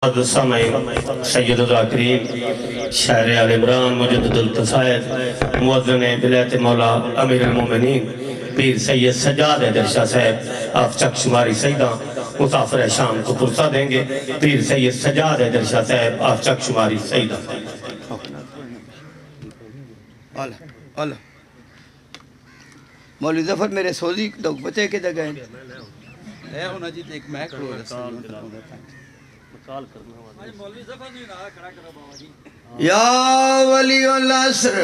سید الذاکرین شاعر آل عمران مجدد القصائد مؤذن ولایت مولا امیر المومنین پیر سید سجاد حیدر شاہ صاحب آپ چک شماری سیدہ مسافر شام کو پرسہ دیں گے. پیر سید سجاد حیدر شاہ صاحب آپ چک شماری سیدہ. مولوی ظفر میرے سوزی دوگ بچے کے دگائیں اے ہونا جی ایک محک رو یا ولی العصر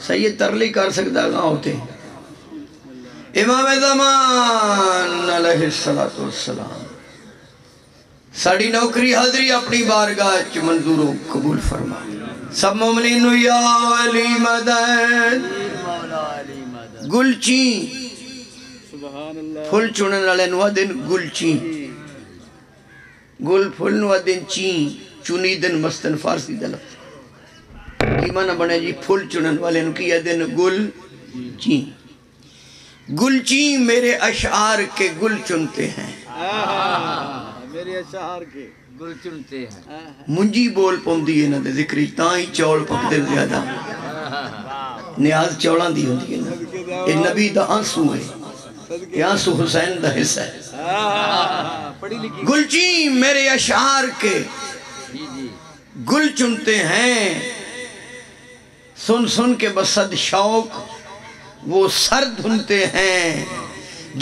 سید ترلی کر سکتا گاں ہوتے امام زمان علیہ السلام ساڑی نوکری حاضری اپنی بارگاہ چ منظور و قبول فرما. سب مومنین یا ولی مدد گلچین پھل چونن والے نوا دن گلچین گل پھل نوا دن چین چونی دن مستن فارسی دلف کی معنی بنے جی پھل چونن والے نو کیا دن گل چین. گل چین میرے اشعار کے گل چنتے ہیں میرے اشعار کے گل چنتے ہیں. منجی بول پوم دیئے نا دے ذکری تائیں چوڑ پک دے زیادہ نیاز چوڑان دی ہوندی ہے نا. یہ نبی دا آنسو ہے یہ آنسو حسین دا حصہ ہے. گلچین میرے اشعار کے گل چنتے ہیں سن سن کے بسد شوق وہ سر دھنتے ہیں.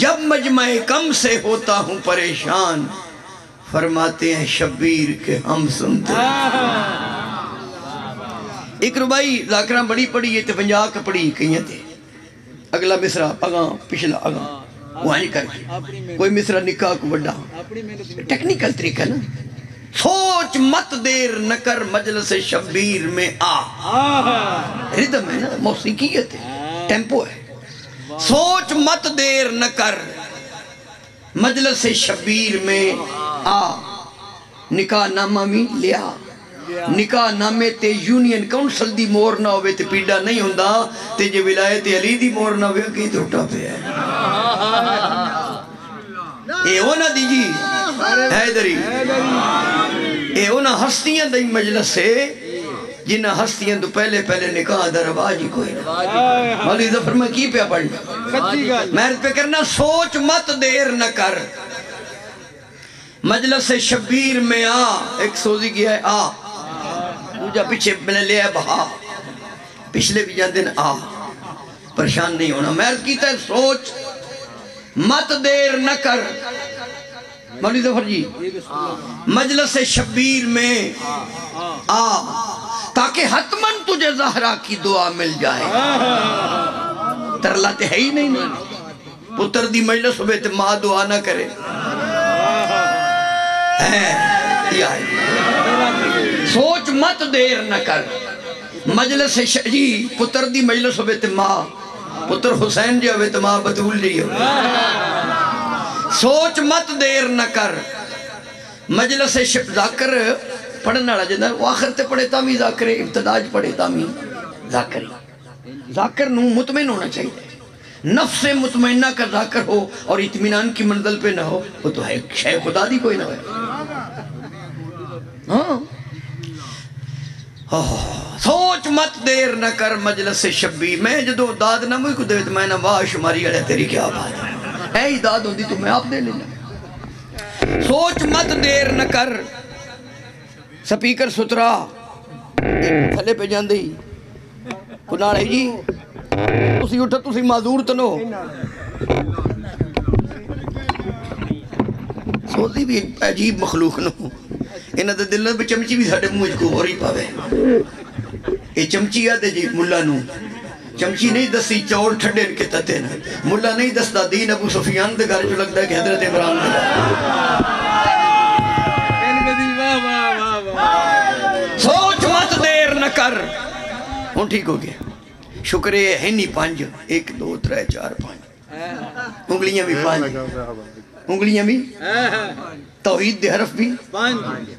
جب مجمع کم سے ہوتا ہوں پریشان فرماتے ہیں شبیر کے ہم سنتے ہیں. ایک ربائی ذاکرہ بڑی پڑی ہے تے پنجا کا پڑی کہیں تھے اگلا مصرہ اگاں پچھلا اگاں وہاں کر کے کوئی مصرہ نکاح کو بڑا ٹیکنیکل طریقہ نا. سوچ مت دیر نہ کر مجلس شبیر میں آ. ردم ہے نا موسیقیت ہے ٹیمپو ہے. سوچ مت دیر نہ کر مجلس شبیر میں آ. نکاح نامہ میں لیا نکاح نامے تے یونین کونسل دی مور نہ ہوئے تے پیڑا نہیں ہوندہ تے جو ولایت علی دی مور نہ ہوئے کہیں دھوٹا پہ ہے. اے ہونا دی جی حیدری اے ہونا ہستیاں دی مجلس سے جنہ ہستیاں تو پہلے نکاح در آواز ہی کوئی نہ. مولی ظفر میں کی پہ پڑھنا محرد پہ کرنا سوچ مت دیر نہ کر مجلس شبیر میں آ. ایک سوزی گیا ہے آ پوجا پیچھے میں نے لیا بہا پچھلے بھی جان دن آ پریشان نہیں ہونا. محرد کیتا ہے سوچ مت دیر نہ کر مولی ظفر جی مجلس شبیر میں آ تاکہ حتماً تجھے زہرا کی دعا مل جائے. ترلاتے ہے ہی نہیں پتر دی مجلس ہوئے تو ماں دعا نہ کرے سوچ مت دیر نہ کر مجلس جی پتر دی مجلس ہوئے تو ماں پتر حسین جی ہوئے تو ماں بطول جی ہوئے. سوچ مت دیر نہ کر مجلس ذاکر پڑھنا رہا جنہا وہ آخر تے پڑھے تامی ذاکر ابتداج پڑھے تامی ذاکر نو مطمئن ہونا چاہیے. نفس مطمئنہ کا ذاکر ہو اور اطمینان کی منزل پہ نہ ہو وہ تو ہے شے خدا دی کوئی نہ ہو. سوچ مت دیر نہ کر مجلس شبیر میں جدو داد نہ مجھ کو دے میں نہ واہ شماری گڑے تیری کیا بات ہے اے ہی داد ہوندی تو میں آپ دے لینا. سوچ مت دیر نہ کر سپیکر سترا تھلے پہ جان دی کنار ہے جی تسی اٹھا تسی معذور تنو سوزی بھی عجیب مخلوق نو انہاں دے دل میں چمچی بھی ساڑے مجھ کو غوری پاوے. یہ چمچی آدھے جی ملا نو چمچی نہیں دستی چور ٹھنڈے کے تتے نا ملا نہیں دستا دین ابو سفیان دے گھر جو لگتا ہے کہ حضرت عمران دے. سوچ مت دیر نہ کر ہوں ٹھیک ہو گیا. شکر ہے نہیں پانچ 1 2 3 4 5 انگلیاں بھی 5 انگلیاں بھی توحید دے حرف بھی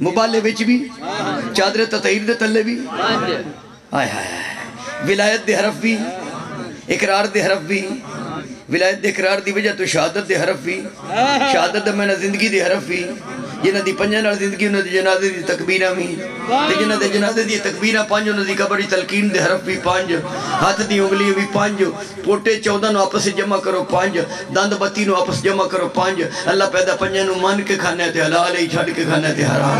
مبالے وچ بھی چادر تطہیر دے تلے بھی ولایت دے حرف بھی اقرار دے حرف بھی ولایت دے اقرار دی وجہ تو شہادت دے حرف بھی شہادت دے میں نے زندگی دے حرف بھی جنہ دی پنجہ نال زندگی انہوں دی جنازے دی تکبیرہ بھی تے جنہ دے جنازے دی تکبیرہ 5 انہوں دی قبری تلقین دے حرف بھی 5 ہاتھ دی انگلی بھی 5 پوٹے 14 نو آپس جمع کرو 5 دند بتی نو آپس جمع کرو 5 اللہ پیدا پنجہ نو مان کے کھانے تے حلال ہی چھڑ کے کھانے تے حرام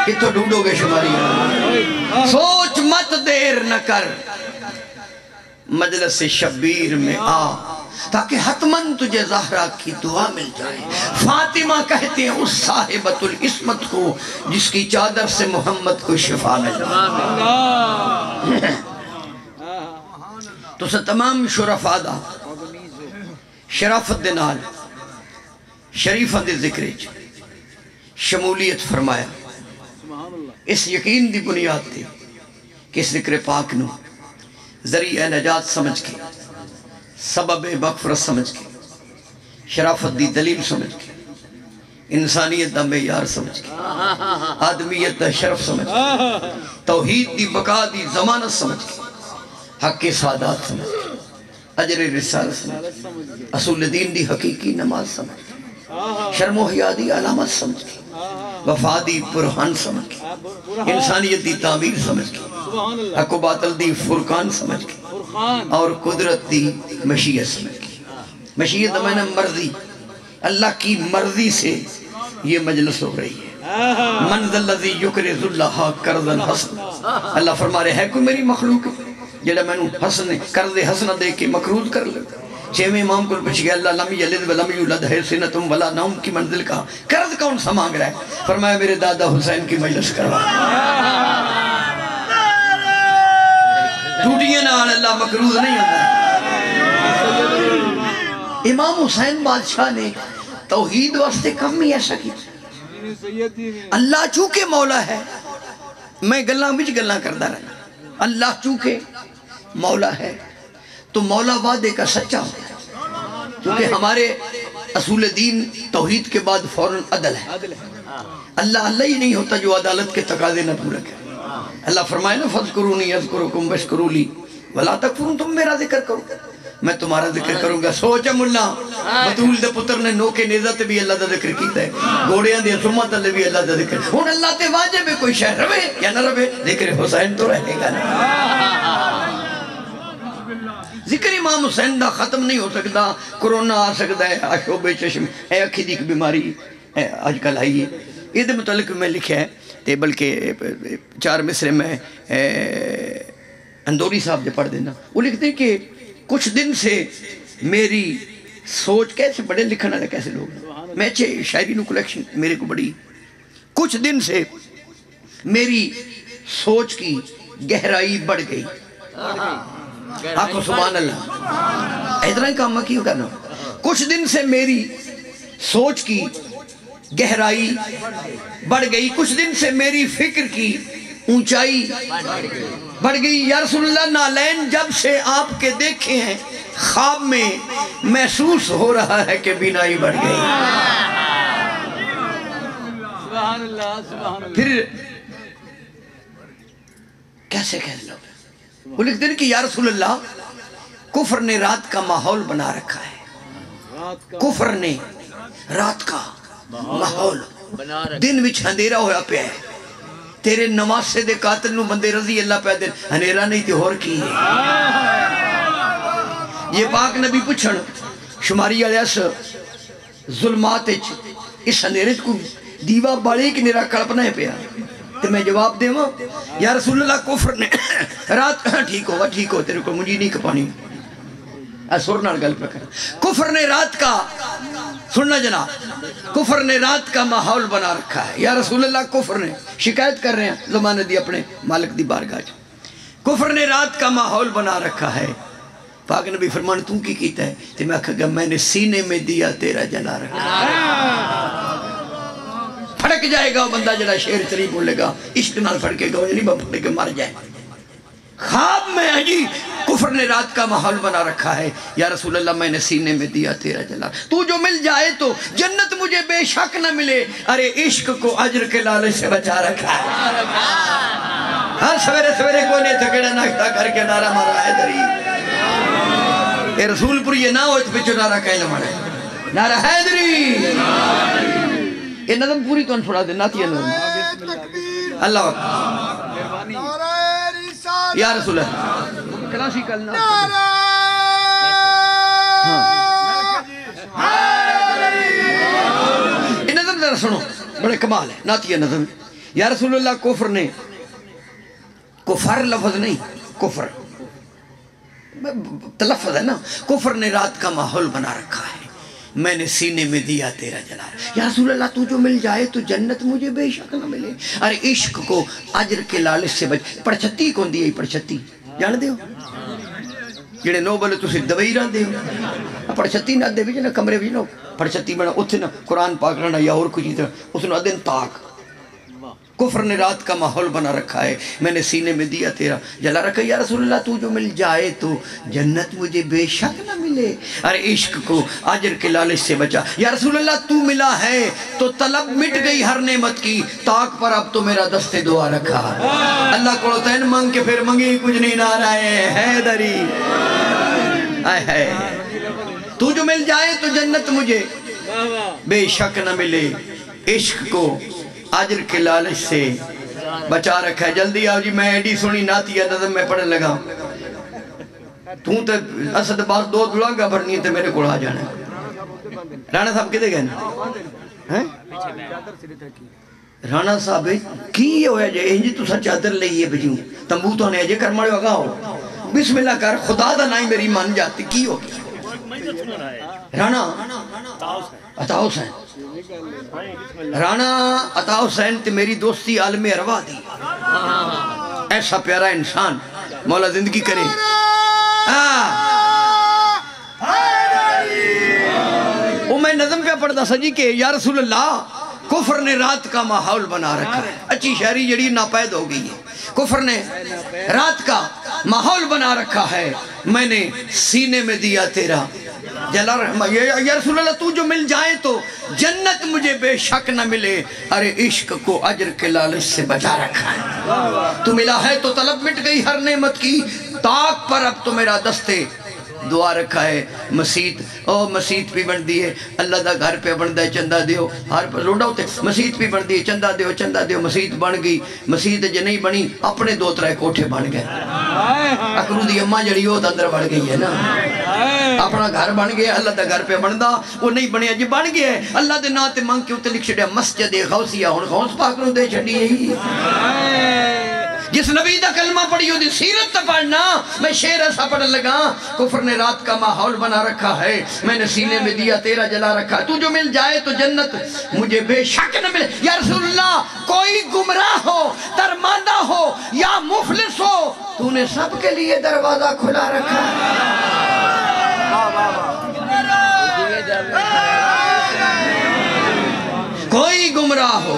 کتھو ڈھونڈو گے شماری سوچ مت دیر نہ کر مجلس شبیر میں آ تاکہ حتماً تجھے زہرا کی دعا مل جائے فاطمہ کہتے ہیں اس صاحبۃ العصمت کو جس کی چادر سے محمد کو شفا مل جائے تو سے تمام شرفاء دا شرافت دے نال شریفہ دے ذکر شمولیت فرمایا اس یقین دی بنیاد تھی کہ اس ذکر پاک نو ذریعہ نجات سمجھ کے سبب مغفرت سمجھ کے شرافت دی دلیل سمجھ کے انسانیت دا معیار سمجھ کے آدمیت دا شرف سمجھ کے توحید دی بقا دی ضمانت سمجھ کے حق سعادات سمجھ کے اجر رسالت سمجھ کے اصول دین دی حقیقی نماز سمجھ کے شرم و حیا دی علامت سمجھ کے وفا دی برہان سمجھ کے انسانیت دی تعمیر سمجھ کے حق و باطل دی فرقان سمجھ کے اور قدرت دی مشیت سمجھ کے مشیت میں نے مرضی اللہ کی مرضی سے یہ مجلس ہو رہی ہے منزل الذی یقرض اللہ قرضا حسنا اللہ فرما رہے ہے کوئی میری مخلوق جڑا میں نے حسن قرض حسنہ دے کے مقروض کر لے چھویں امام کو پوچھ گیا اللہ لم یلد ولم یولد ہے سنتم ولا نوم کی منزل کا قرض کون سا مانگ رہا ہے فرمایا میرے دادا حسین کی مجلس کروا ٹوٹیاں نال اللہ مقروض نہیں ہوتا امام حسین بادشاہ نے توحید واسطے کم ہی ایسا کیا اللہ چونکہ مولا ہے میں گلاں بچ گلاں کردہ رہنا اللہ چونکہ مولا ہے تو مولا وعدے کا سچا ہوتا ہے کیونکہ ہمارے اصول دین توحید کے بعد فوراً عدل ہے اللہ اللہ ہی نہیں ہوتا جو عدالت کے تقاضے نہ پورا کرے اللہ فرمائے نا فَذْكُرُونِي يَذْكُرُكُمْ وَاشْكُرُوا لِي وَلَا تَكْفُرُونَ تم میرا ذکر کرو میں تمہارا ذکر کروں گا سوچا ملا بطول دے پتر نے نوکے نیزہ تے بھی اللہ دا ذکر کیتا ہے گھوڑیاں دے سمت اللہ بھی اللہ دا ذکر ہون اللہ تے واجب ہے کوئی شہر رہے یا نہ رہے ذکر حسین تو رہے گا نا ذکر امام حسین دا ختم نہیں ہو سکتا کرونا آ سکتا ہے آشوب چشم اے اکھی دی بیماری آج کل آئی ہے یہ دے متعلق میں لکھا ہے تے بلکہ 4 مصرے میں اندوری صاحب دے پڑھ دینا وہ لکھتے ہیں کہ کچھ دن سے میری سوچ کیسے بڑے لکھنا ہے کیسے لوگ میں اچھے شاعری نو کلیکشن میرے کو بڑی کچھ دن سے میری سوچ کی گہرائی بڑھ گئی آپ کو سبحان اللہ اتنا ہی کام میں کیوں کرنا کچھ دن سے میری سوچ کی گہرائی بڑھ گئی کچھ دن سے میری فکر کی اونچائی بڑھ گئی یا رسول اللہ نالین جب سے آپ کے دیکھے ہیں خواب میں محسوس ہو رہا ہے کہ بینائی بڑھ گئی پھر کیسے کہہ لو وہ لکھتے ہیں کہ یا رسول اللہ کفر نے رات کا ماحول بنا رکھا ہے کفر نے رات کا ماحول دن وچ اندھیرا ہویا پہ ہے تیرے نواسے دے قاتل نو بندے رضی اللہ پہ دن اندھیرا نہیں تھی اور کی یہ پاک نبی پوچھن شماری علیہ ظلمات اس اندھیرے کو دیوا بڑے کی نیرا کڑپنا ہے پہ تو میں جواب دے ماں یا رسول اللہ کفر نے رات ٹھیک ہو تیرے کو مجھے نہیں کپانی سرنا گل پہ کر کفر نے رات کا سننا جناب کفر نے رات کا ماحول بنا رکھا ہے یا رسول اللہ کفر نے شکایت کر رہے ہیں زمانہ دی اپنے مالک دی بارگاہ کفر نے رات کا ماحول بنا رکھا ہے پاک نبی فرمان تم کی کیتا ہے تو میں کہا میں نے سینے میں دیا تیرا جلا رکھا پھڑک جائے گا وہ بندہ جڑا شیر چلی بولے گا عشق نال پھڑکے گا وہ نہیں پھڑکے کے مر جائے خواب میں جی کفر نے رات کا ماحول بنا رکھا ہے یا رسول اللہ میں نے سینے میں دیا تیرا جلا تو جو مل جائے تو جنت مجھے بے شک نہ ملے ارے عشق کو اجر کے لالچ سے بچا رکھا ہے ہر سویرے کو نے تھکڑا ناکتا کر کے نعرہ مارا ہے دری اے رسول پر یہ نہ ہو تو پچھو نعرہ کہیں لمانے نعرہ حیدری یہ نظم پوری تو سنا دے ناتی نظم اللہ اکبر یا رسول اللہ کلاسی کلنا یہ نظم ذرا سنو بڑے کمال ہے ناتی نظم یا رسول اللہ کفر نے کفر لفظ نہیں کفر تلفظ ہے نا کفر نے رات کا ماحول بنا رکھا ہے میں نے سینے میں دیا تیرا جلال یا رسول اللہ تو جو مل جائے تو جنت مجھے بے شک نہ ملے ارے عشق کو اجر کے لالچ سے بچ پڑچتی کون دی پڑچتی جان دے ہو جڑے نو بولے تو صرف دوائی رہن دے ہو پڑچتی نہ دے بھی جنا کمرے بھی نو پڑچتی بنا اتھے نا قرآن پاک رہنا یا اور کچھ طرح اس نے دن تاک کفر نے رات کا ماحول بنا رکھا ہے میں نے سینے میں دیا تیرا جلا رکھا یا رسول اللہ تو جو مل جائے تو جنت مجھے بے شک نہ ملے ارے عشق کو اجر کے لالچ سے بچا یا رسول اللہ تو ملا ہے تو طلب مٹ گئی ہر نعمت کی تاک پر اب تو میرا دست دعا رکھا اللہ کو تین مانگ کے پھر منگی کچھ نہیں نہ رہے حیدری آئے تو جو مل جائے تو جنت مجھے بے شک نہ ملے عشق کو آجر کے لالچ سے بچا رکھا ہے جلدی آؤ جی میں ایڈی سنی ناتی ہے نظم میں پڑھنے لگا تو اسد باس دو دلانگا بھرنی ہے تو میرے کو آ جانا ہے رانا صاحب کدے گئے رانا صاحب کی ہویا جائے انجی تو سا چادر لئیے بجیوں تنبو تو نے اجے کرماڑے وگا ہو بسم اللہ کر خدا دا نائی میری مان جاتی کی ہو رانا عطا حسین رانا عطا حسین تے میری دوستی عالم ارواح دی ایسا پیارا انسان مولا زندگی کرے وہ میں نظم پہ پڑھتا سجی کہ یا رسول اللہ کفر نے رات کا ماحول بنا رکھا ہے اچھی شہری جڑی ناپید ہو گئی ہے کفر نے رات کا ماحول بنا رکھا ہے میں نے سینے میں دیا تیرا جلا رحمہ یا رسول اللہ تو جو مل جائے تو جنت مجھے بے شک نہ ملے ارے عشق کو اجر کے لالچ سے بچا رکھا ہے تو ملا ہے تو طلب مٹ گئی ہر نعمت کی تاک پر اب تو میرا دستے دعا رکھا ہے مسیت مسیت بھی بن دی ہے اللہ دا گھر پہ بن دے چندہ دیو ہر پر لوڈا ہوتے مسیت بھی بن دی ہے چندہ دیو مسیت بن گئی مسیت جو نہیں بنی اپنے دو ترائے کوٹھے بن گئے اکرو دی اممہ جڑی ہو اندر بڑھ گئی ہے نا اپنا گھر بن گیا اللہ دا گھر پہ بن دا وہ نہیں بنیا جی بن گیا ہے اللہ دے ناتے مانگ کے اتنے لکھ چھڑیا مسجد غوثیہ ہون غوث پاک نو دے چھڑی ہے جس نبی دا کلمہ پڑھی ہو دی سیرت تا پڑھنا میں شعر ایسا پڑھنے لگا کفر نے رات کا ماحول بنا رکھا ہے میں نے سینے میں دیا تیرا جلا رکھا ہے تو جو مل جائے تو جنت مجھے بے شک نہ ملے یا رسول اللہ کوئی گمراہ ہو درماندہ ہو یا مفلس ہو تو نے سب کے لیے دروازہ کھلا رکھا ہے کوئی گمراہ ہو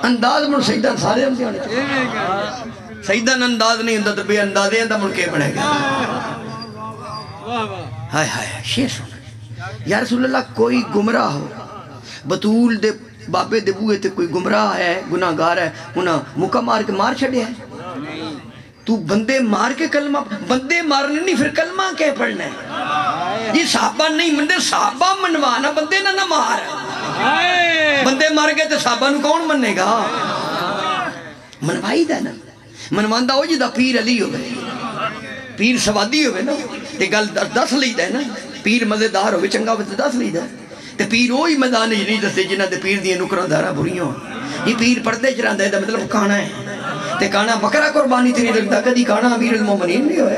انداز مڑ سیدان سارے ہم سے آنے چاہتے سیدان انداز نہیں انداز بے اندازیں انداز مڑ کے بڑھے گا ہائے ہائے شیر سونا یا رسول اللہ کوئی گمراہ ہو بطول دے بابے دے بوئے تے کوئی گمراہ ہے گناہگار ہے انہاں مکہ مار کے مار چھڑے ہے تو بندے مار کے کلمہ بندے مارنے نہیں پھر کلمہ کہہ پڑھنا ہے یہ صحابہ نہیں مندے صحابہ منوانا بندے نہ مار بندے مار گئے تو صحابہ نو کون مننے گا منوائی دا نا منواندہ ہو جی دا پیر علی ہو گئے پیر سوادی ہو گئے نا تے گل دس لی دا ہے نا پیر مزیدار ہو گئے چنگا ہوئے دس لی دا تے پیر وہی میدان نہیں دستے جنہ دے پیر دیئے نکران دارا بریوں یہ پیر پردے چران دے دا مطلب کانا ہے تے کانا بکرہ قربانی تیری لگتا کدی کانا امیر المومنین بھی ہوئے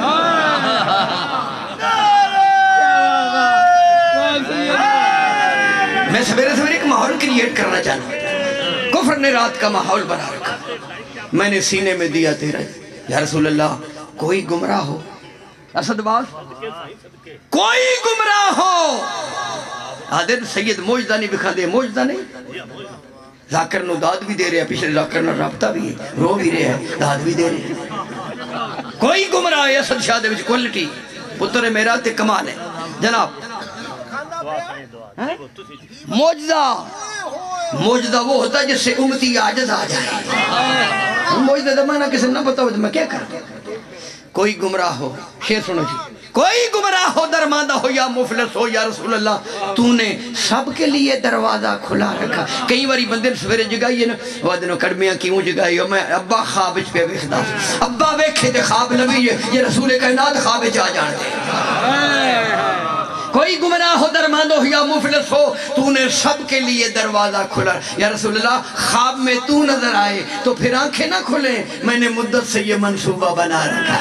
میں سویرے ایک ماحول کریٹ کرنا چاہتا ہوں کفر نے رات کا ماحول بنا رکھا میں نے سینے میں دیا تیرا یا رسول اللہ کوئی گمراہ ہو اسد باز کوئی گمراہ ہو آدھر سید موجدہ نہیں بکھا دے موجدہ نہیں ذاکر نو داد بھی دے رہے ہیں پچھلے ذاکر نو رابطہ بھی ہے رو بھی رہے ہیں داد بھی دے رہے ہیں کوئی گمراہ ہے اسد شاہ دے وچ کوالٹی پتر میرا تے کمال ہے جناب موجزہ وہ ہوتا ہے جس سے امتی عاجز آ جائے موجزہ زمانہ کسی نہ پتا ہو تو میں کیا کروں کوئی گمراہ ہو شیر سنو جی کوئی گمراہ ہو درماندہ ہو یا مفلس ہو یا رسول اللہ تو نے سب کے لیے دروازہ کھلا رکھا. کئی باری بندے سویرے جگائیے نا وادنوں کڑمیاں کیوں جگائی ہو میں ابا خواب پہ ویکھدا ابا ویکھے تے خواب نبی یہ رسول کائنات خواب آ جانتے. کوئی گمراہ ہو درماند ہو یا مفلس ہو تو نے سب کے لیے دروازہ کھلا. یا رسول اللہ خواب میں تو نظر آئے تو پھر آنکھیں نہ کھلیں میں نے مدت سے یہ منصوبہ بنا رکھا.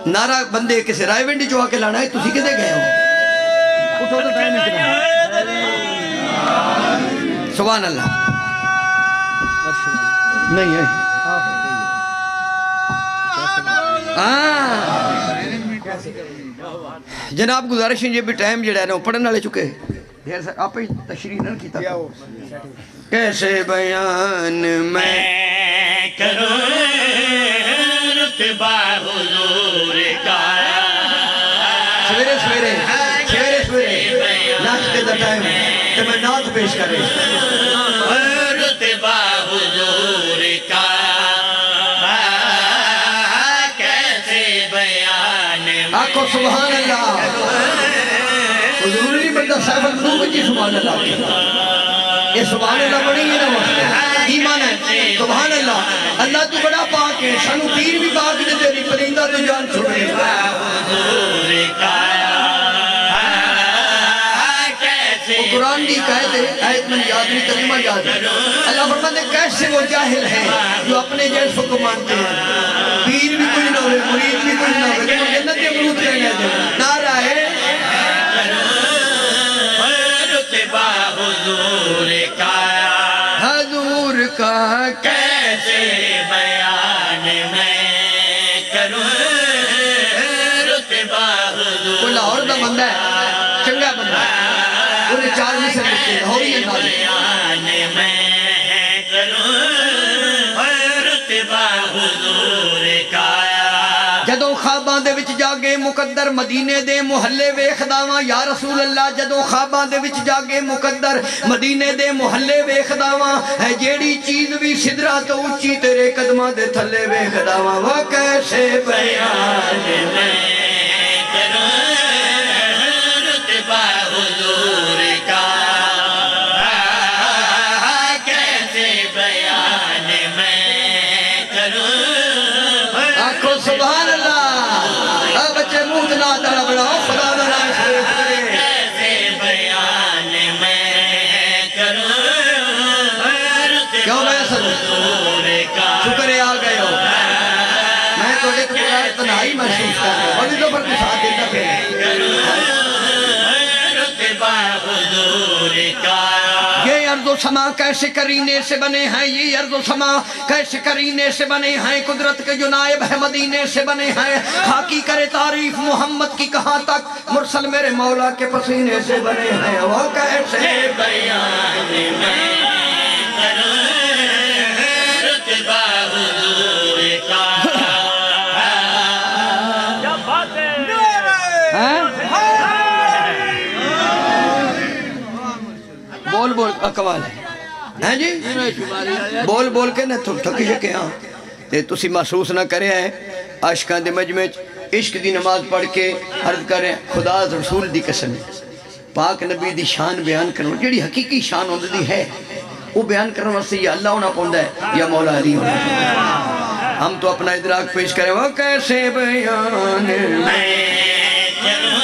نعرہ بندے کسے رائے ونڈی جو آکے لانا ہے تسی کدے گئے ہو اٹھو تو ٹائم سبحان اللہ نہیں ہے جناب گزارش یہ بھی ٹائم جڑا ہے نا پڑھنے والے چکے دیر سر آپ ہی تشریح نہ کیتا کیسے بیان میں کروں رتبہ حضور کا سویرے سویرے سویرے سویرے ناشتے دا ٹائم تو میں نعت پیش کر رہی رتبہ حضور کا کیسے بیان آنکھو سبحان اللہ حضور نہیں بندہ صاحب المنوب بچی سبحان اللہ یہ سبحان اللہ بڑی ہے نا ایمان ہے سبحان اللہ اللہ تو بڑا پاک ہے سنو پیر بھی پاک دے تیری پرندہ تو جان چھوڑے حضور کا وہ قرآن دی قائد ہے آیت من یاد نہیں کلمہ یاد ہے اللہ فرماتے ہیں کیسے وہ جاہل ہیں جو اپنے جیسوں کو مانتے ہیں پیر بھی کوئی نہ ہوئے مرید بھی کوئی نہ ہوئے لیکن جنت کے مرود رہنے دے نعرہ ہے رتبہ حضور کا حضور کا کیسے بیان میں کروں رتبہ حضور کوئی لاہور دا بندہ ہے چنگا بندہ ہے انہیں چار میں سے لکھتے ہیں ہوئی اندازی بیان میں کروں رتبہ حضور کا جدوں خواباں دے وچ جاگے مقدر مدینے دے محلے ویکھداواں یا رسول اللہ جدوں خواباں دے وچ جاگے مقدر مدینے دے محلے ویکھداواں ہے جیڑی چیز بھی سدرا تو اونچی تیرے قدماں دے تھلے ویکھداواں وہ کیسے بیان میں کروں رتبہ حضور کا کیسے بیان میں کروں آنکھو سبحان اللہ اب بچے موت نہ دڑا بڑھاؤ خدا نہ رائے شریف کرے کیسے بیان میں کروں کیوں میں سن حضور کا شکر آ گئے ہو میں تو ایک بڑا تنہائی محسوس کر رہا ہوں اور ادھو پر کچھ ساتھ دیتا پھر رتبہ حضور کا یہ ارض و سما کیسے کرینے سے بنے ہیں یہ ارض و سما کیسے کرینے سے بنے ہیں قدرت کے جو نائب ہے مدینے سے بنے ہیں خاکی کرے تعریف محمد کی کہاں تک مرسل میرے مولا کے پسینے سے بنے ہیں وہ کیسے بیان میں کروں رتبہ حضور کا بول بول اقوال ہے جی بول بول کے نہ تھکی شکے ہاں تے تسی محسوس نہ کرے ہیں عاشقان دے مجمع عشق دی نماز پڑھ کے عرض کریں خدا رسول دی قسم پاک نبی دی شان بیان کرو جیڑی حقیقی شان ہوندی دی ہے وہ بیان کرنے واسطے یا اللہ ہونا پوندا ہے یا مولا علی ہونا پوندا ہے. ہم تو اپنا ادراک پیش کریں وہ کیسے بیان میں کروں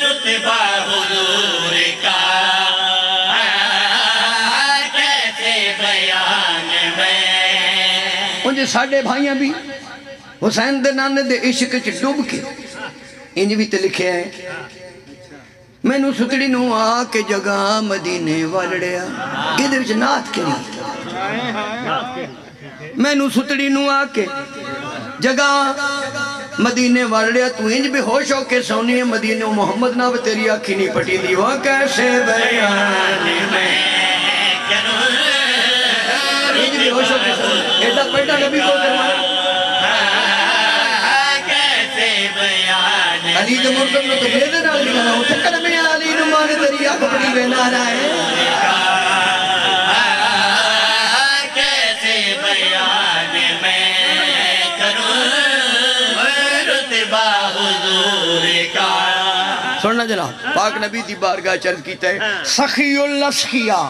رتبہ حضور کا کیسے بیان میں انجھے ساڑھے بھائیاں بھی حسین دے نانے دے عشق چ ڈوب کے انج بھی تے لکھے ہیں میں نو ستڑی نو آ کے جگہ مدینے والڑیا یہ دے وچ نعت کری میں نو ستڑی نو آ کے جگہ مدینے والڑیا تو انج بھی ہوش ہو کے سونی مدینے محمد نہ تیری آنکھی نہیں پٹی دی وہ کیسے بیان میں کروں انج بھی ہوش ہو کے سونی ایڈا پیڈا نبی کو کروایا علی دے مرتب نے تو بیدے نال لکھنا ہو تکر میں علی نمان تیری آنکھ پڑی بے نارا ہے کیسے بیان میں کروں رتبہ حضور کا پاک نبی دی بارگاہ چرد کیتا ہے سخی الاسخیاء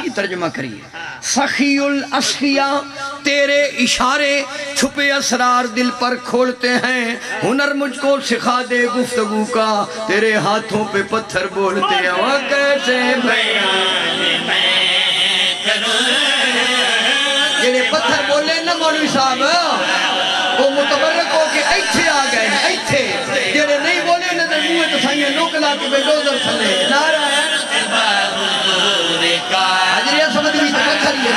کی ترجمہ کریے سخی الاسخیاء تیرے اشارے چھپے اسرار دل پر کھولتے ہیں ہنر مجھ کو سکھا دے گفتگو کا تیرے ہاتھوں پہ پتھر بولتے ہیں وہ کیسے بیان میں کروں جنہیں پتھر بولے نا مولوی صاحب وہ متبرک ہو کے ایتھے آ گئے ایتھے جنہیں نہیں بولے نا در موہ تو سائیں نوکلا کے بے دوزر سلے نعرہ حجر اسود بھی تو پتھر ہی ہے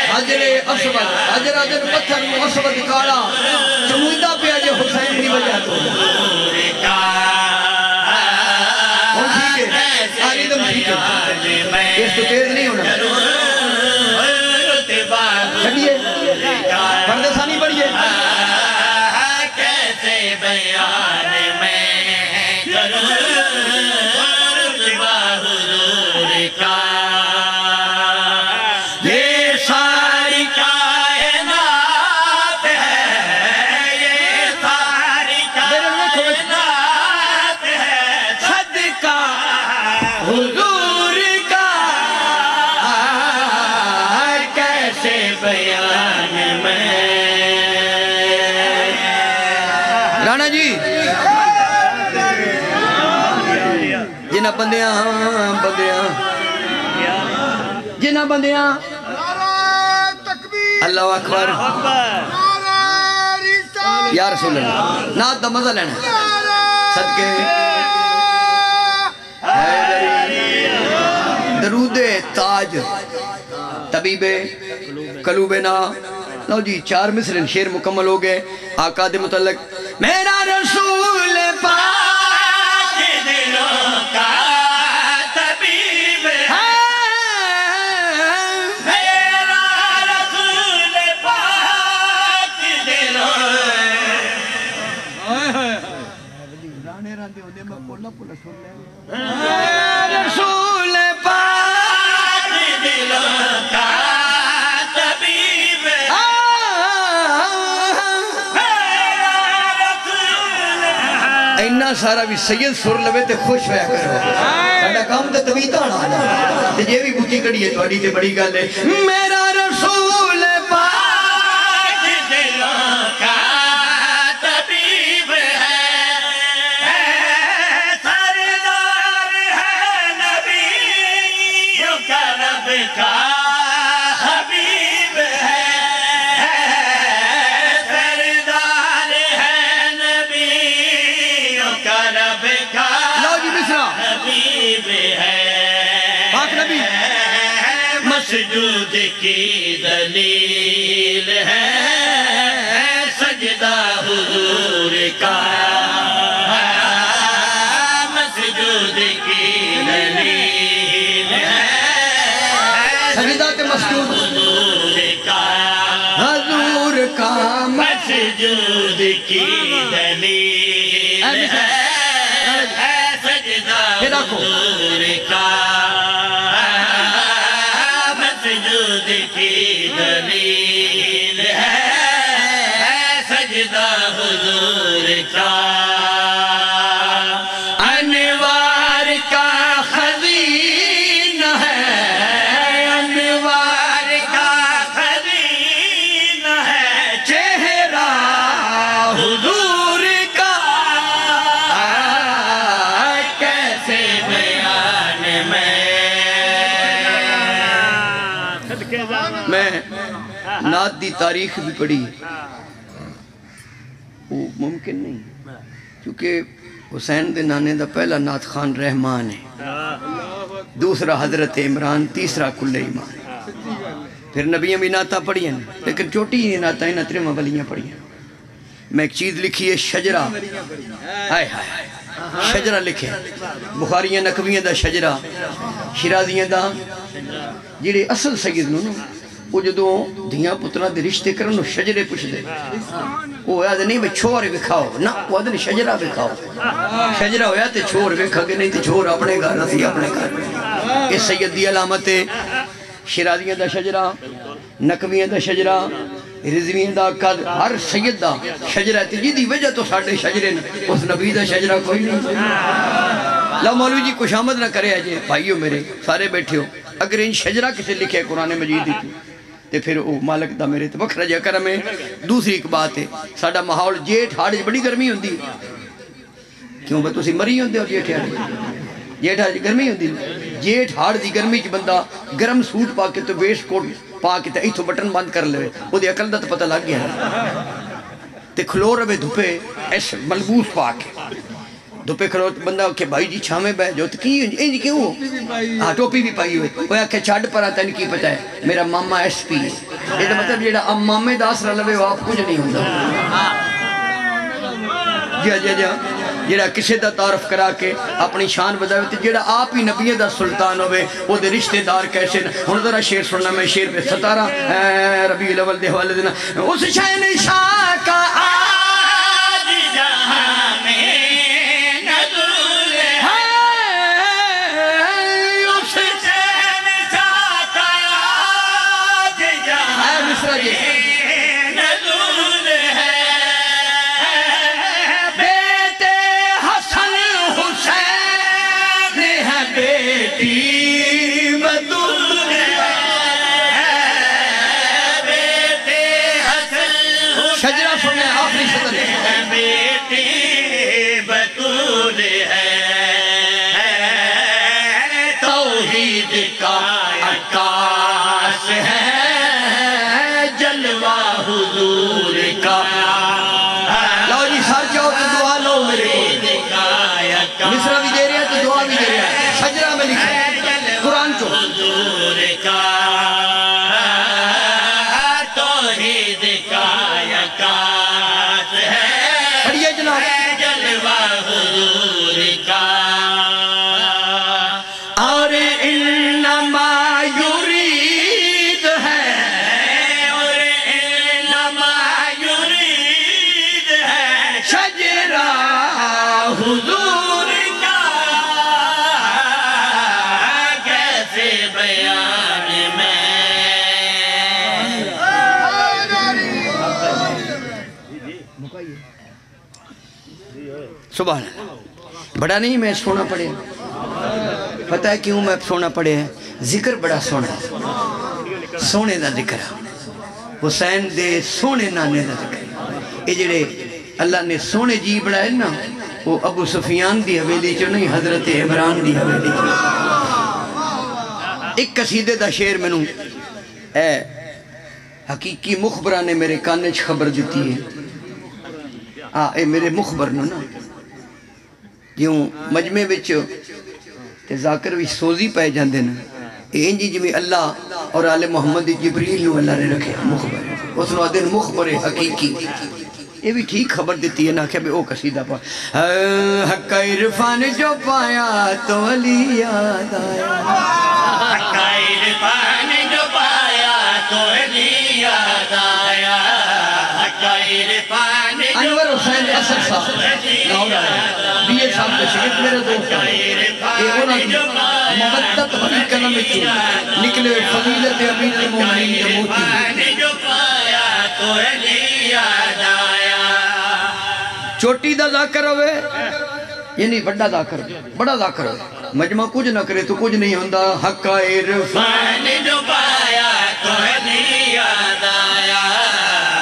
حجر اسود حجر حجر پتھر اسود کالا چمویدہ پہ آجے حسین دی وجہ تو ہم ٹھیک ہے آری دم ٹھیک ہے اس تو تیز نہیں ہونا چھڑیے پردے ثانی پڑھیے کیسے بیان میں کروں رتبہ حضور کا یہ ساری کائنات ہے یہ ساری کائنات ہے صدقہ حضور کا کیسے بیان میں رانا جی جنہ بندیاں جنہ بندیاں اللہ اکبر یا رسول اللہ نات دا مزہ لینا صدقے درود تاج طبیب قلوبنا لو جی 4 مصرن شیر مکمل ہو گئے آقا دے متعلق میرا رسول پاک دلوں کا طبیب ہے میرا رسول پاک دلوں رسول پاک دلوں کا طبیب اینا سارا بھی سید سر لوے تے خوش ہویا کرو ساڑھا کام تے طویتہ آنا تے یہ بھی بوٹی کڑی ہے تو اڈی تے بڑی گل ہے میرا رسول پاک دلوں کا طبیب ہے سردار ہے نبیوں کا رب کا حبیب ہے سردار ہے نبیوں کا رب کا حبیب ہے پاک نبی مسجود کی دلیل ہے سجدہ حضور کا مسجود کی دلیل ہے سجدہ تے مسجود حضور کا مسجود کی دلیل ہے سجدہ حضور کا مسجود کی دلیل ہے سجدہ حضور کا انوار کا خزینہ ہے انوار کا خزینہ ہے چہرہ حضور کا کیسے بیان میں نات دی تاریخ بھی پڑھی وہ ممکن نہیں کیونکہ حسین دے نانے دا پہلا نات خان رحمان ہے دوسرا حضرت عمران تیسرا کل ایمان پھر نبیاں بھی ناتاں پڑھی ہیں لیکن چوٹی ہی ناتاں ہیں نترے مبلیاں پڑھی ہیں میں ایک چیز لکھی ہے شجرہ آئے شجرہ لکھے بخاریاں نقویاں دا شجرہ شیرازیاں دا جیڑے اصل سید نو وہ جدو دھیاں پترہ دے رشتے کرنو شجرے پوچھ دے وہ یاد نہیں بھئی چھوڑ بکھاؤ نا وہ دن شجرہ بکھاؤ شجرہ ہویا تے چھوڑ بکھا کے نہیں تے چھوڑ اپنے گھر نسی اپنے گھر اس سید دی علامت شیرازیاں دا شجرہ نقویاں دا شجرہ رضوین دا قد ہر سید دا شجرہ تے جی دی وجہ تو ساڑھے شجرے اس نبی دا شجرہ کوئی نہیں لا مولوی جی خوشامد نہ کرے آجے بھائیو میرے سارے بیٹھے ہو اگر ان شجرہ کسے لکھے قرآن مجید دیتی تے پھر وہ مالک دا میرے تے بکھرا جا کرم ہے دوسری ایک بات ہے ساڑھا ماحول جیٹ ہاڑ بڑی گرمی ہوندی کیوں بھئی تسی مری ہوندے ہو جیٹ ہاڑ گرمی ہوندی جیٹ ہاڑ دی گرمی چ بندہ گرم سوٹ پا کے تو ویسٹ کوٹ پا کے تے ایتھو بٹن بند کر لے وہ دی عقل دا تو پتہ لگ گیا تے کھلو رہے دھوپے ایسے ملبوس پا کے دھوپے کھلو بندہ کہ بھائی جی چھامے بہ جو تو کی انجی کیوں ہو ہاں ٹوپی بھی پائی ہوئے وہ آکھے چھاڑ پر آتا نہیں کی پتہ ہے میرا ماما ایس پی ہے یہ مطلب جیڑا اب مامے داس رہ لوے وہ آپ کچھ نہیں ہوندہ جی جیڑا کسے دا تعارف کرا کے اپنی شان بداوے تے جیڑا آپ ہی نبی دا سلطان ہوئے وہ دے رشتہ دار کیسے ہن ذرا شعر سننا میں شعر پہ 17 ربیع الاول دے حوالے دینا اس شہن شاہ کا آج جہاں میں نزول ہے اس شہن شاہ کا آج جہاں میں نزول ہے بیٹی بدول بیٹے حسن شجرہ سننے آخری صدر ہے بیٹی بدول ہے توحید کا عکاس ہے جلوہ حضور کا لاؤ جی سار جاؤ تو دعا لو میرے کو مصرہ بھی دے رہے ہیں تو دعا بھی دے رہے ہیں شجرہ میں لکھا ہے قرآن چو حضور کا توحید کا عکاس ہے پڑھئے جناب جلوہ حضور کا اور انما یرید ہے اور انما یرید ہے شجرہ حضور کا کیسے بیان میں سبحان اللہ بڑا نہیں میں سونا پڑے پتہ ہے کیوں میں سونا پڑے ہیں ذکر بڑا سونا ہے سونے دا ذکر ہے حسین دے سونے نانے دا ذکر ہے یہ جڑے اللہ نے سونے جی بڑھائے نا وہ ابو سفیان دی حویلی چو نہیں حضرت عمران دی حویلی چو ایک قصیدے دا شعر میں نوں اے حقیقی مخبرہ نے میرے کانچ خبر دیتی ہے اے میرے مخبر نو نا جیوں مجمع بچو تے ذاکر بھی سوزی پہ جاندے نا اے انجی جی میں اللہ اور آل محمد جبریل نو اللہ نے رکھے مخبر اس نو دن مخبر حقیقی یہ بھی ٹھیک خبر دیتی ہے نا کہ او قصیدہ پا حق عرفان جو پایا تو علی یاد آیا حق عرفان جو پایا تو علی یاد آیا حق عرفان انور حسین اسد صاحب بی اے صاحب کے شکت میرے دوست یہ انہوں مبتت بھری کلم چو نکلے فضیلت امیر المومنین کے موتی جو پایا تو علی یاد آیا چوٹی دا ذاکر ہوئے یعنی بڑا ذاکر بڑا ذاکر ہوئے مجمع کچھ نہ کرے تو کچھ نہیں ہوندہ حق عرفان جو پایا تو علی یاد آیا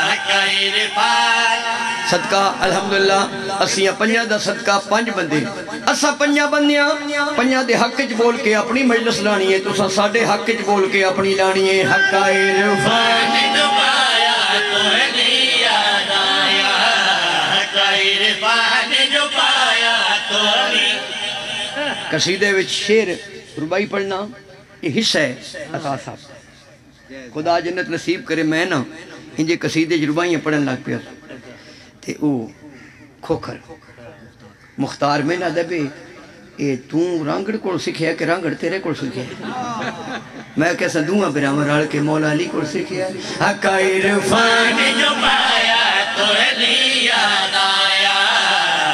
حق عرفان صدقہ الحمدللہ اسیاں پنجہ دا صدقہ 5 بندے اسا پنجہ بندیاں پنجہ دے حق چ بول کے اپنی مجلس لانی ہے تو ساڑھے حق چ بول کے اپنی لانی ہے حق عرفان جو پایا تو علی یاد آیا حق عرفان جو پایا تو علی قصیدے وچ شعر ربائی پڑھنا یہ حصہ ہے عطا صاحب خدا جنت نصیب کرے میں نا انجے قصیدے ربائیاں پڑھن لگ پیا تے او کھوکھر مختار میں نہ دبے اے توں رانگڑ کو سکھیا کہ رانگڑ تیرے کو سکھیا میں کیسا دوں برامر آڑ کے مولا علی کو سکھیا حق عرفان جو پایا تو علی یاد آیا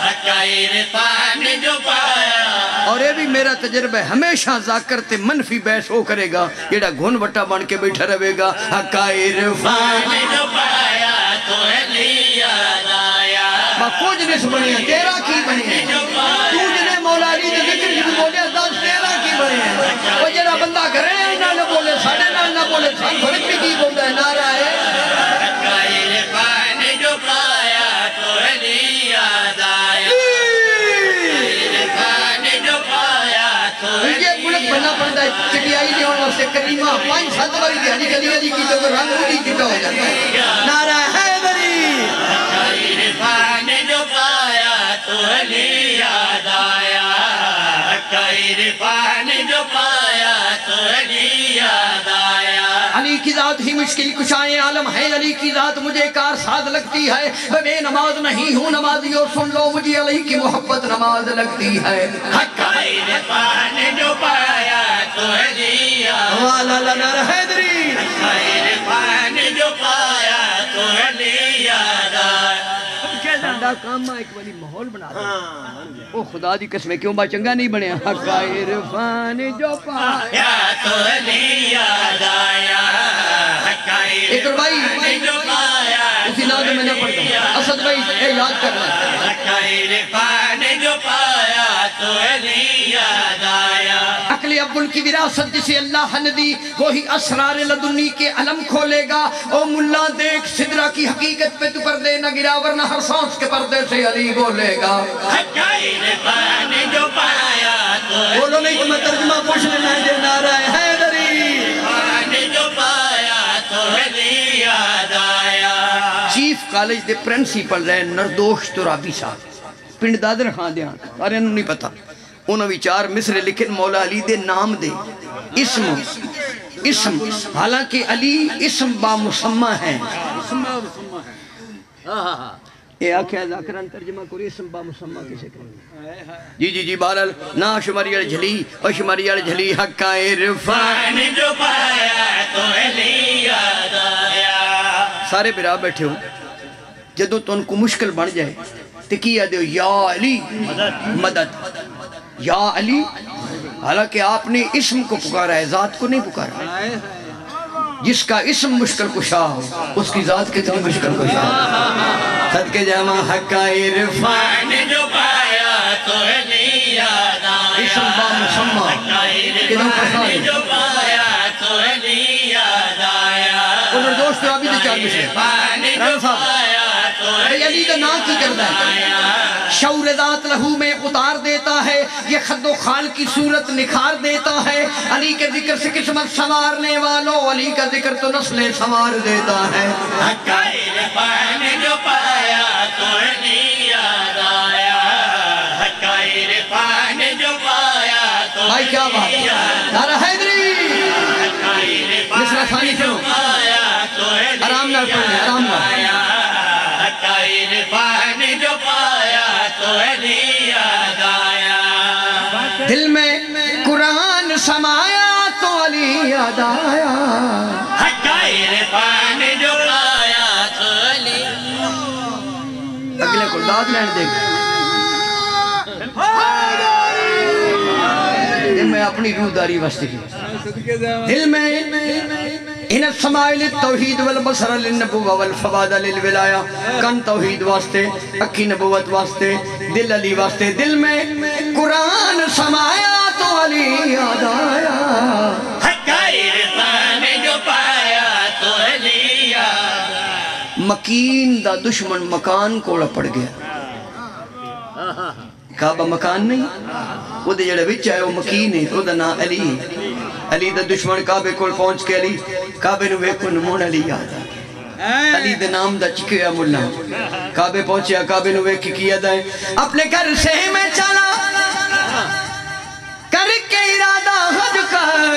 حق عرفان جو پایا اور یہ بھی میرا تجربہ ہے ہمیشہ ذاکر تے منفی بحث ہو کرے گا جیڑا گھن وٹا بن کے بیٹھا رہے گا حق عرفان جو پایا تو علی یاد آیا میں کچھ نہیں سمجھے تیرا کی بنی ہے تو جنہیں مولا علی دے ذکر جب بولے 10 13 کی بنے ہیں وہ جڑا بندہ کرے نہ نہ بولے ساڑھے نہ بولے سان فرق بھی کی بولتا ہے نعرہ ہے عرفان جو پایا تو علی یاد آیا عرفان جو پایا تو یہ ملک بننا پڑتا ہے چٹیائی نے اور سے کریمہ 5-7 باری دہانی گلی گلی کی تو رنگ اڑی چٹا ہو جاتا ہے نعرہ حیدری عرفان جو پایا تو علی یاد آیا عرفان جو پایا تو علی یاد آیا علی کی ذات ہی مشکل کشائے عالم ہے علی کی ذات مجھے کار ساز لگتی ہے میں نماز نہیں ہوں نمازی اور سن لو مجھے علی کی محبت نماز لگتی ہے عرفان جو پایا تو علی یاد والا لنا حیدری عرفان جو پایا تو علی یاد آیا ساڈا کام ایک بڑی ماحول بنا دے او خدا دی قسم کیوں با چنگا نہیں بنیا حق عرفان جو پایا تو علی یاد آیا ایک اور بھائی جو پایا اسی نام میں نہ پڑھتا ہوں اسد بھائی اے یاد کرنا عرفان جو پایا تو علی یاد آیا عقل عبدال کی وراثت جسے اللہ نے دی وہی اسرار لدنی کے علم کھولے گا او ملا دیکھ صدرہ کی حقیقت پہ تو پردے نہ گرا ورنہ ہر سانس کے پردے سے علی بولے گا عرفان جو پایا تو بولو نہیں تو میں ترجمہ پوچھ لینا ہے نعرہ حیدری عرفان جو پایا تو علی یاد آیا چیف کالج دے پرنسپل رہے نردوش ترابی صاحب پنڈ دادر خان دیاں اور انہوں نہیں پتا انہوں وچار مصر لکھن مولا علی دے نام دے اسم حالانکہ علی اسم با مسمہ ہے یہ آکھیا ذاکران ترجمہ کوری اسم با مسمہ کسے کریں جی بہرحال نا شماری جھلی اور شماری جھلی حق عرفان جو پایا تو علی یاد آیا سارے برا بیٹھے ہو جدو تو ان کو مشکل بن جائے تو کیا دیو یا علی مدد یا علی حالانکہ آپ نے اسم کو پکارا ہے ذات کو نہیں پکارا جس کا اسم مشکل کشا ہو اس کی ذات کتنی مشکل کشا ہو صدقے جامع حق عرفان جو پایا تو علی یاد آیا اسم با مسمہ کتنا پسند جو پایا تو علی یاد آیا انہوں دوست رابی دے چار مشکل رہا صاحب بھئی علی دا نام کی کردہ ہے شعور ذات لہو میں اتار دیتا ہے یہ خد و خال کی صورت نکھار دیتا ہے علی کے ذکر سے قسمت سنوارنے والوں علی کا ذکر تو نسلیں سنوار دیتا ہے حق عرفان جو پایا تو علی یاد آیا حق عرفان جو پایا تو بھائی کیا بات نعرہ حیدری مصرہ ثانی سنو آرام نہ پڑھنے آرام نہ عرفان جو پایا تو علی یاد آیا دل میں قرآن سمایا تو علی یاد آیا حق عرفان جو پایا تو علی اگلے کو داد لین دیکھ دل میں اپنی روح داری وستی دل میں ان السمائل التوحید والبصر للنبوہ والفواد للولایا کن توحید واسطے اکھی نبوت واسطے دل علی واسطے دل میں قرآن سمایا تو علی یاد آیا حق عرفان جو پایا تو علی یاد مکین دا دشمن مکان کوڑا پڑ گیا کعبہ مکان نہیں وہ دے جڑے وچ آئے وہ مکین ہے وہ دا نا علی علی دا دشمن کعبے کول پہنچ کے علی کعبے نو ویکھو نمون علی یاد آ علی دے نام دا چکیا ملا کعبے پہنچیا کعبے نو ویکھ کیا دائیں اپنے گھر سے میں چلا کر کے ارادہ حج کر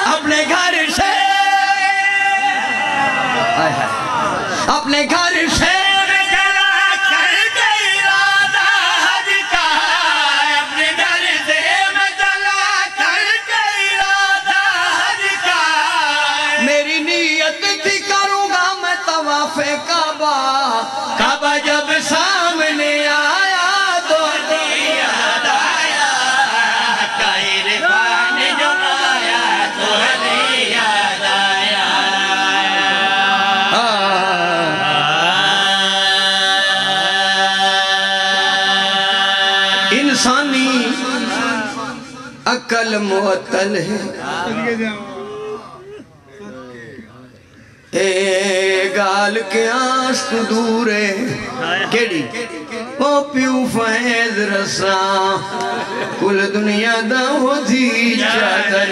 اپنے گھر سے اپنے گھر سے کعبہ جب سامنے آیا تو یاد آیا حق عرفان جو پایا تو علی یاد آیا عقل معطل ہے اے گال کے آنس تو دور ہے کیڑی او پیو فیض رساں کل دنیا دا ہو دی چادر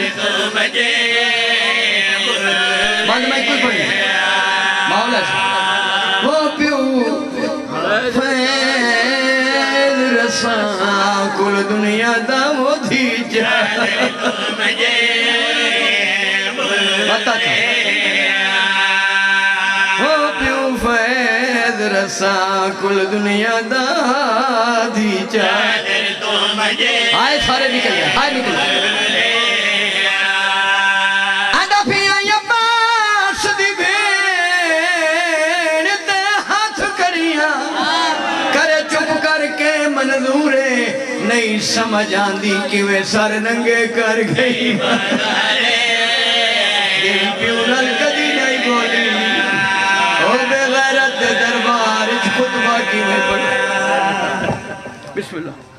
بعد میں کوئی پڑھیں مولا او پیو فیض رساں کل دنیا دا ہو دی چادر بتا تھا رساں کل دنیا دا دی چادر آئے سارے نکل گئے آئے نکل گئے آدھا پھیا یباس دی بھیڑ تے ہاتھ کریاں کرے چپ کر کے منظورے نہیں سمجھ آندی کہ وہ سر ننگے کر گئی دل پیونل کدی نہیں بولی او بے غیرت دربار خطبہ کی میں پڑھ بسم اللہ